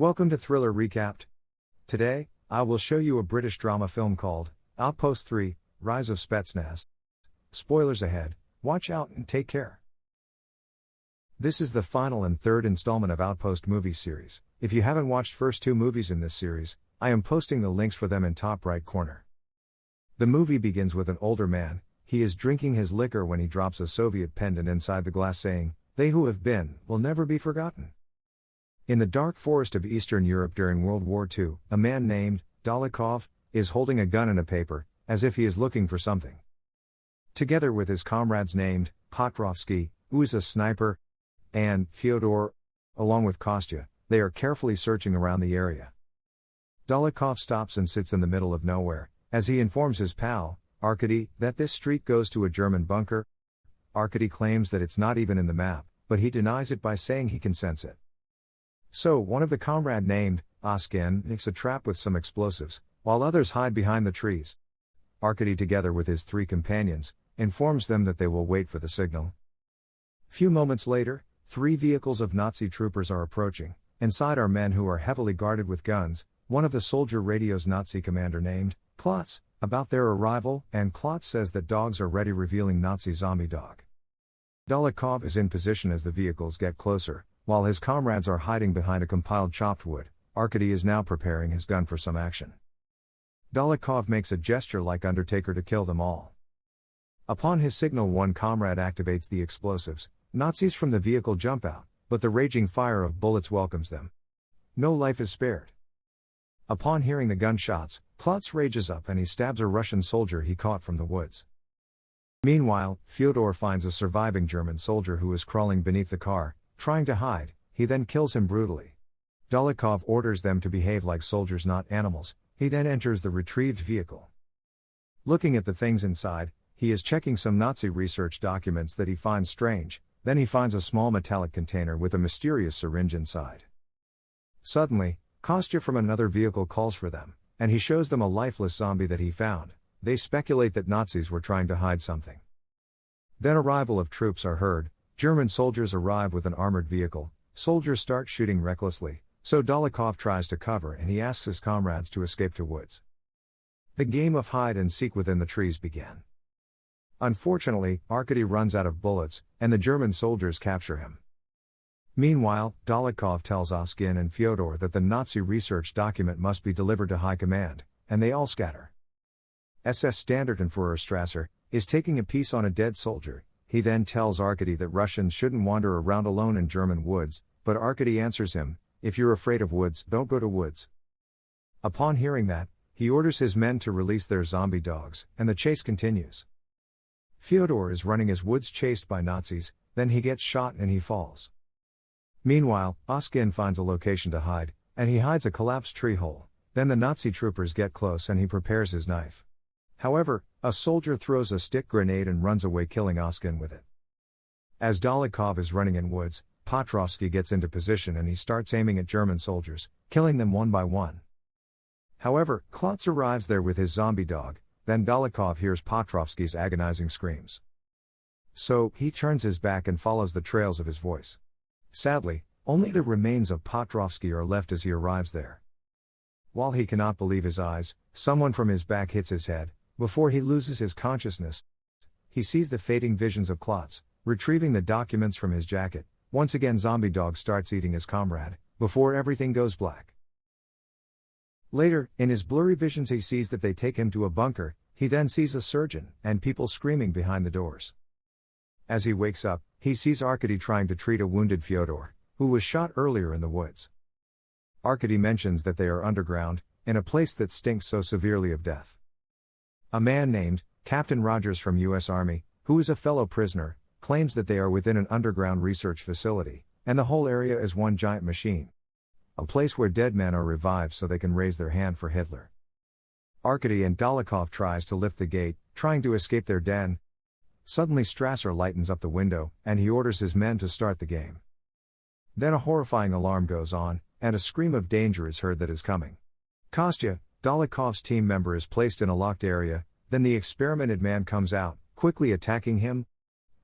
Welcome to Thriller Recapped. Today, I will show you a British drama film called Outpost 3, Rise of Spetsnaz. Spoilers ahead, watch out and take care. This is the final and third installment of Outpost movie series. If you haven't watched first two movies in this series, I am posting the links for them in top right corner. The movie begins with an older man. He is drinking his liquor when he drops a Soviet pendant inside the glass saying, "They who have been, will never be forgotten." In the dark forest of Eastern Europe during World War II, a man named Dolokhov is holding a gun and a paper, as if he is looking for something. Together with his comrades named Potrovsky, who is a sniper, and Fyodor, along with Kostya, they are carefully searching around the area. Dolokhov stops and sits in the middle of nowhere, as he informs his pal, Arkady, that this street goes to a German bunker. Arkady claims that it's not even in the map, but he denies it by saying he can sense it. So, one of the comrade named Oskin makes a trap with some explosives, while others hide behind the trees. Arkady, together with his three companions, informs them that they will wait for the signal. Few moments later, three vehicles of Nazi troopers are approaching. Inside are men who are heavily guarded with guns. One of the soldier radios Nazi commander named Klotz about their arrival, and Klotz says that dogs are ready, revealing Nazi zombie dog. Dolokhov is in position as the vehicles get closer. While his comrades are hiding behind a compiled chopped wood, Arkady is now preparing his gun for some action. Dolokhov makes a gesture like Undertaker to kill them all. Upon his signal, one comrade activates the explosives. Nazis from the vehicle jump out, but the raging fire of bullets welcomes them. No life is spared. Upon hearing the gunshots, Klotz rages up and he stabs a Russian soldier he caught from the woods. Meanwhile, Fyodor finds a surviving German soldier who is crawling beneath the car, trying to hide. He then kills him brutally. Dolokhov orders them to behave like soldiers, not animals. He then enters the retrieved vehicle. Looking at the things inside, he is checking some Nazi research documents that he finds strange. Then he finds a small metallic container with a mysterious syringe inside. Suddenly, Kostya from another vehicle calls for them, and he shows them a lifeless zombie that he found. They speculate that Nazis were trying to hide something. Then arrival of troops are heard. German soldiers arrive with an armored vehicle. Soldiers start shooting recklessly, so Dolokhov tries to cover and he asks his comrades to escape to woods. The game of hide and seek within the trees began. Unfortunately, Arkady runs out of bullets, and the German soldiers capture him. Meanwhile, Dolokhov tells Oskin and Fyodor that the Nazi research document must be delivered to high command, and they all scatter. SS Standartenführer Strasser is taking a piece on a dead soldier. He then tells Arkady that Russians shouldn't wander around alone in German woods, but Arkady answers him, "If you're afraid of woods, don't go to woods." Upon hearing that, he orders his men to release their zombie dogs, and the chase continues. Fyodor is running his woods chased by Nazis, then he gets shot and he falls. Meanwhile, Oskin finds a location to hide, and he hides a collapsed tree hole. Then the Nazi troopers get close and he prepares his knife. However, a soldier throws a stick grenade and runs away, killing Oskin with it. As Dolokhov is running in woods, Potrovsky gets into position and he starts aiming at German soldiers, killing them one by one. However, Klotz arrives there with his zombie dog. Then Dolokhov hears Potrovsky's agonizing screams. So, he turns his back and follows the trails of his voice. Sadly, only the remains of Potrovsky are left as he arrives there. While he cannot believe his eyes, someone from his back hits his head. Before he loses his consciousness, he sees the fading visions of Klotz, retrieving the documents from his jacket. Once again, zombie dog starts eating his comrade, before everything goes black. Later, in his blurry visions, he sees that they take him to a bunker. He then sees a surgeon, and people screaming behind the doors. As he wakes up, he sees Arkady trying to treat a wounded Fyodor, who was shot earlier in the woods. Arkady mentions that they are underground, in a place that stinks so severely of death. A man named Captain Rogers from U.S. Army, who is a fellow prisoner, claims that they are within an underground research facility, and the whole area is one giant machine. A place where dead men are revived so they can raise their hand for Hitler. Arkady and Dolokhov tries to lift the gate, trying to escape their den. Suddenly Strasser lightens up the window, and he orders his men to start the game. Then a horrifying alarm goes on, and a scream of danger is heard that is coming. Kostya, Dolokhov's team member, is placed in a locked area. Then the experimented man comes out, quickly attacking him.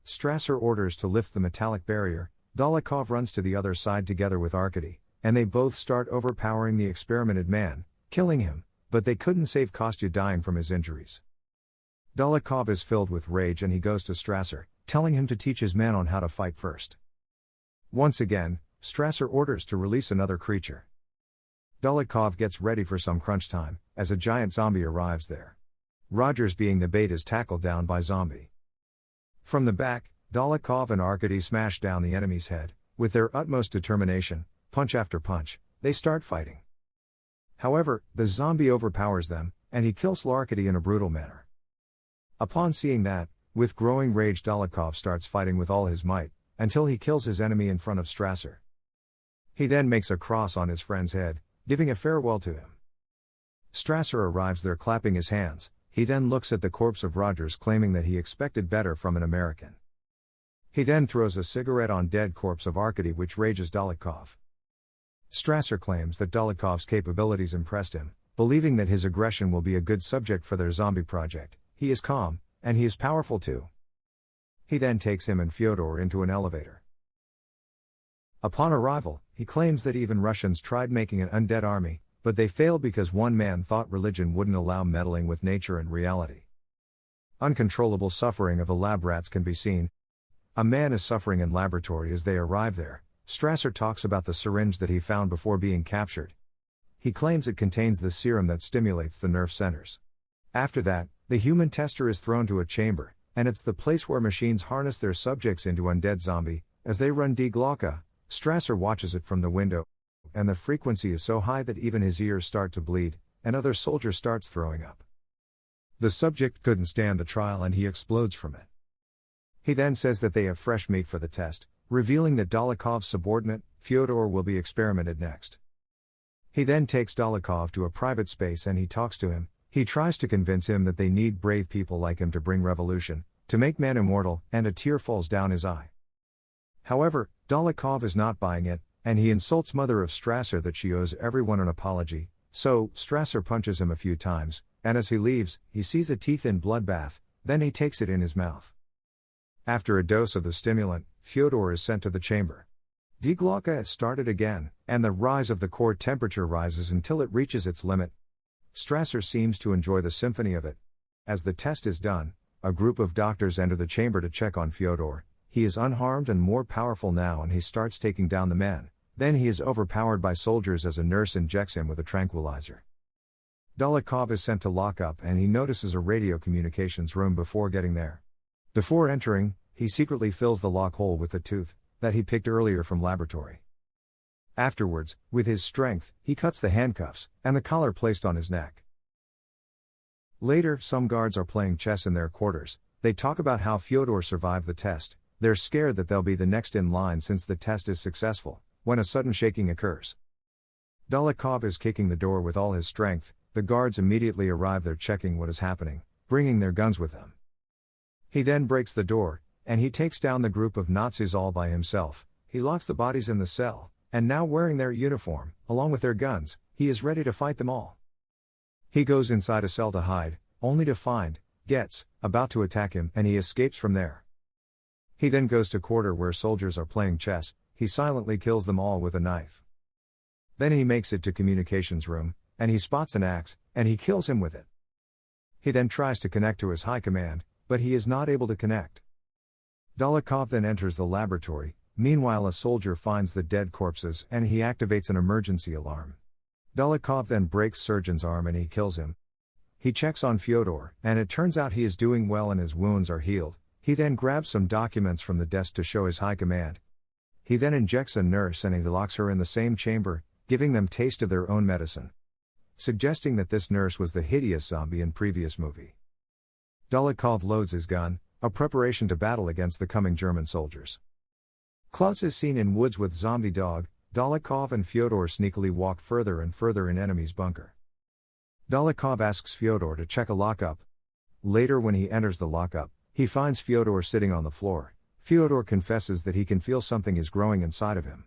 Strasser orders to lift the metallic barrier. Dolokhov runs to the other side together with Arkady. and they both start overpowering the experimented man, killing him, but they couldn't save Kostya dying from his injuries. Dolokhov is filled with rage and he goes to Strasser, telling him to teach his men on how to fight first. Once again, Strasser orders to release another creature. Dolokhov gets ready for some crunch time, as a giant zombie arrives there. Rogers, being the bait, is tackled down by zombie. From the back, Dolokhov and Arkady smash down the enemy's head. With their utmost determination, punch after punch, they start fighting. However, the zombie overpowers them, and he kills Arkady in a brutal manner. Upon seeing that, with growing rage, Dolokhov starts fighting with all his might, until he kills his enemy in front of Strasser. He then makes a cross on his friend's head, giving a farewell to him. Strasser arrives there clapping his hands. He then looks at the corpse of Rogers, claiming that he expected better from an American. He then throws a cigarette on dead corpse of Arkady, which rages Dolokhov. Strasser claims that Dolokhov's capabilities impressed him, believing that his aggression will be a good subject for their zombie project. He is calm, and he is powerful too. He then takes him and Fyodor into an elevator. Upon arrival, he claims that even Russians tried making an undead army, but they failed because one man thought religion wouldn't allow meddling with nature and reality. Uncontrollable suffering of the lab rats can be seen. A man is suffering in laboratory as they arrive there. Strasser talks about the syringe that he found before being captured. He claims it contains the serum that stimulates the nerve centers. After that, the human tester is thrown to a chamber, and it's the place where machines harness their subjects into undead zombie. As they run Die Glocke, Strasser watches it from the window, and the frequency is so high that even his ears start to bleed, and other soldier starts throwing up. The subject couldn't stand the trial and he explodes from it. He then says that they have fresh meat for the test, revealing that Dolokhov's subordinate, Fyodor, will be experimented next. He then takes Dolokhov to a private space and he talks to him. He tries to convince him that they need brave people like him to bring revolution, to make man immortal, and a tear falls down his eye. However, Dolokhov is not buying it, and he insults mother of Strasser that she owes everyone an apology, so Strasser punches him a few times, and as he leaves, he sees a teeth-in bloodbath, then he takes it in his mouth. After a dose of the stimulant, Fyodor is sent to the chamber. Die Glocke has started again, and the rise of the core temperature rises until it reaches its limit. Strasser seems to enjoy the symphony of it. As the test is done, a group of doctors enter the chamber to check on Fyodor. He is unharmed and more powerful now, and he starts taking down the men. Then he is overpowered by soldiers as a nurse injects him with a tranquilizer. Dolokhov is sent to lockup and he notices a radio communications room before getting there. Before entering, he secretly fills the lock hole with the tooth that he picked earlier from laboratory. Afterwards, with his strength, he cuts the handcuffs and the collar placed on his neck. Later, some guards are playing chess in their quarters. They talk about how Fyodor survived the test. They're scared that they'll be the next in line since the test is successful, when a sudden shaking occurs. Dolokhov is kicking the door with all his strength. The guards immediately arrive there checking what is happening, bringing their guns with them. He then breaks the door, and he takes down the group of Nazis all by himself. He locks the bodies in the cell, and now wearing their uniform, along with their guns, he is ready to fight them all. He goes inside a cell to hide, only to find Getz about to attack him, and he escapes from there. He then goes to quarter where soldiers are playing chess. He silently kills them all with a knife. Then he makes it to communications room, and he spots an axe, and he kills him with it. He then tries to connect to his high command, but he is not able to connect. Dolokhov then enters the laboratory. Meanwhile, a soldier finds the dead corpses and he activates an emergency alarm. Dolokhov then breaks surgeon's arm and he kills him. He checks on Fyodor, and it turns out he is doing well and his wounds are healed. He then grabs some documents from the desk to show his high command. He then injects a nurse and he locks her in the same chamber, giving them taste of their own medicine, suggesting that this nurse was the hideous zombie in previous movie. Dolokhov loads his gun, a preparation to battle against the coming German soldiers. Klutz is seen in woods with zombie dog. Dolokhov and Fyodor sneakily walk further and further in enemy's bunker. Dolokhov asks Fyodor to check a lockup. Later, when he enters the lockup, he finds Fyodor sitting on the floor. Fyodor confesses that he can feel something is growing inside of him.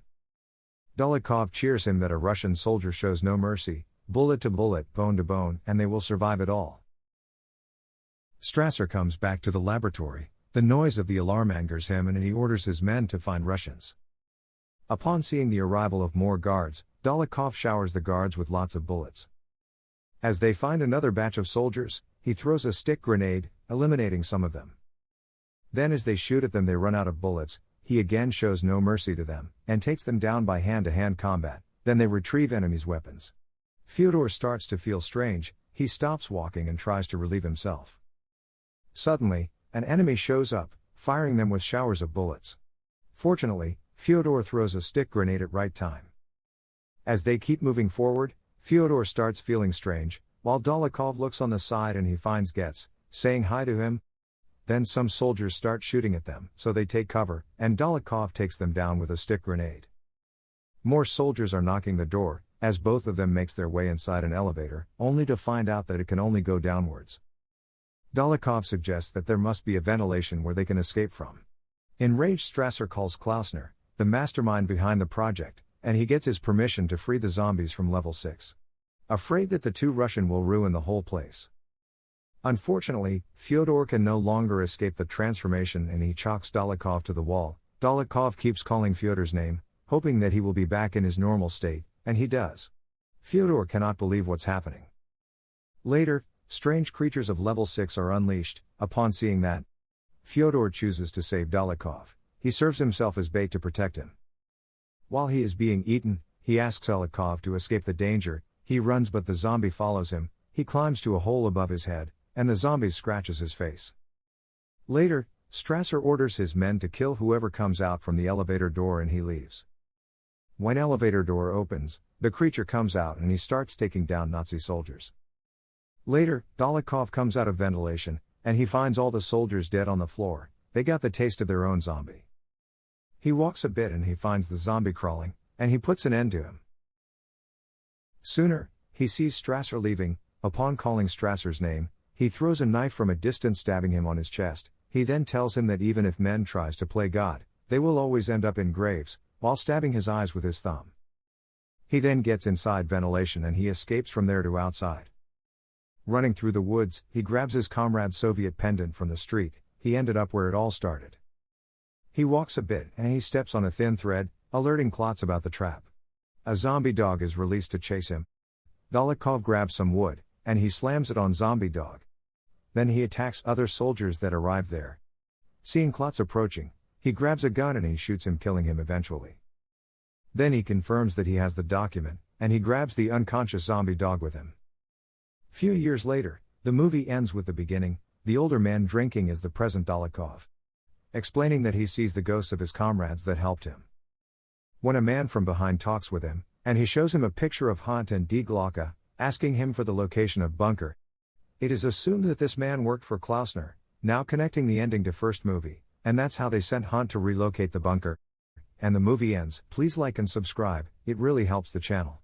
Dolokhov cheers him that a Russian soldier shows no mercy, bullet to bullet, bone to bone, and they will survive it all. Strasser comes back to the laboratory. The noise of the alarm angers him and he orders his men to find Russians. Upon seeing the arrival of more guards, Dolokhov showers the guards with lots of bullets. As they find another batch of soldiers, he throws a stick grenade, eliminating some of them. Then as they shoot at them they run out of bullets, he again shows no mercy to them, and takes them down by hand-to-hand combat, then they retrieve enemies' weapons. Fyodor starts to feel strange, he stops walking and tries to relieve himself. Suddenly, an enemy shows up, firing them with showers of bullets. Fortunately, Fyodor throws a stick grenade at right time. As they keep moving forward, Fyodor starts feeling strange, while Dolokhov looks on the side and he finds Getz, saying hi to him. Then some soldiers start shooting at them, so they take cover, and Dolokhov takes them down with a stick grenade. More soldiers are knocking the door, as both of them makes their way inside an elevator, only to find out that it can only go downwards. Dolokhov suggests that there must be a ventilation where they can escape from. Enraged, Strasser calls Klausner, the mastermind behind the project, and he gets his permission to free the zombies from level 6. Afraid that the two Russian will ruin the whole place. Unfortunately, Fyodor can no longer escape the transformation and he chalks Dolokhov to the wall. Dolokhov keeps calling Fyodor's name, hoping that he will be back in his normal state, and he does. Fyodor cannot believe what's happening. Later, strange creatures of level 6 are unleashed. Upon seeing that, Fyodor chooses to save Dolokhov. He serves himself as bait to protect him. While he is being eaten, he asks Dolokhov to escape the danger. He runs but the zombie follows him. He climbs to a hole above his head, and the zombie scratches his face. Later, Strasser orders his men to kill whoever comes out from the elevator door and he leaves. When elevator door opens, the creature comes out and he starts taking down Nazi soldiers. Later, Dolokhov comes out of ventilation, and he finds all the soldiers dead on the floor. They got the taste of their own zombie. He walks a bit and he finds the zombie crawling, and he puts an end to him. Sooner, he sees Strasser leaving. Upon calling Strasser's name, he throws a knife from a distance, stabbing him on his chest. He then tells him that even if men tries to play God, they will always end up in graves, while stabbing his eyes with his thumb. He then gets inside ventilation and he escapes from there to outside. Running through the woods, he grabs his comrade's Soviet pendant from the street. He ended up where it all started. He walks a bit and he steps on a thin thread, alerting Klotz about the trap. A zombie dog is released to chase him. Dolokhov grabs some wood, and he slams it on zombie dog. Then he attacks other soldiers that arrive there. Seeing Klotz approaching, he grabs a gun and he shoots him, killing him eventually. Then he confirms that he has the document, and he grabs the unconscious zombie dog with him. Few years later, the movie ends with the beginning, the older man drinking as the present Dolokhov, explaining that he sees the ghosts of his comrades that helped him. When a man from behind talks with him, and he shows him a picture of Hunt and Die Glocke, asking him for the location of bunker. It is assumed that this man worked for Klausner, now connecting the ending to first movie, and that's how they sent Hunt to relocate the bunker. And the movie ends. Please like and subscribe, it really helps the channel.